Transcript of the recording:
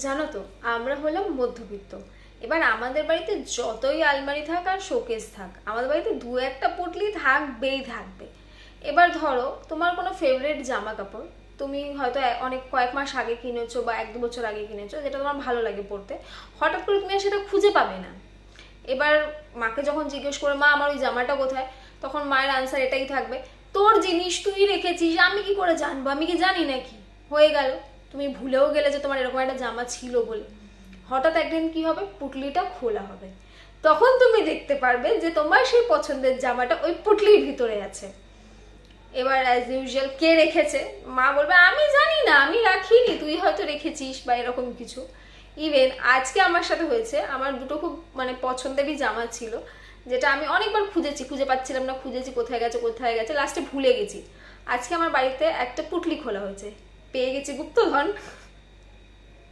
জানো তো, আমরা হলাম মধ্যবিত্ত। এবার আমাদের বাড়িতে যতই আলমারি থাক আর শোকেস থাক, আমাদের বাড়িতে দু একটা পুটলি থাকবেই থাকবে। এবার ধরো তোমার কোনো ফেভারিট জামা কাপড় তুমি হয়তো অনেক কয়েক মাস আগে কিনেছো বা এক দু বছর আগে কিনেছো, যেটা তোমার ভালো লাগে পরতে, হঠাৎ করে তুমি আর সেটা খুঁজে পাবে না। এবার মাকে যখন জিজ্ঞেস করে মা আমার ওই জামাটা কোথায়, তখন মায়ের আনসার এটাই থাকবে, তোর জিনিস তুই রেখেছিস, আমি কি করে জানবো, আমি কি জানি নাকি। হয়ে গেল, তুমি ভুলেও গেলে যে তোমার এরকম একটা জামা ছিল বলে। হঠাৎ একদিন কি হবে, পুটলিটা খোলা হবে, তখন তুমি দেখতে পারবে যে তোমার সেই পছন্দের জামাটা ওই পুটলির ভিতরে আছে। এবার অ্যাজ ইউজুয়াল কে রেখেছে, মা বলবে আমি জানি না, আমি রাখিনি, তুই হয়তো রেখেছিস বা এরকম কিছু। ইভেন আজকে আমার সাথে হয়েছে, আমার দুটো খুব পছন্দেরই জামা ছিল, যেটা আমি অনেকবার খুঁজেছি, খুঁজে পাচ্ছিলাম না, খুঁজেছি কোথায় গেছে কোথায় গেছে, লাস্টে ভুলে গেছি। আজকে আমার বাড়িতে একটা পুটলি খোলা হয়েছে, পেয়ে গেছি গুপ্তধন।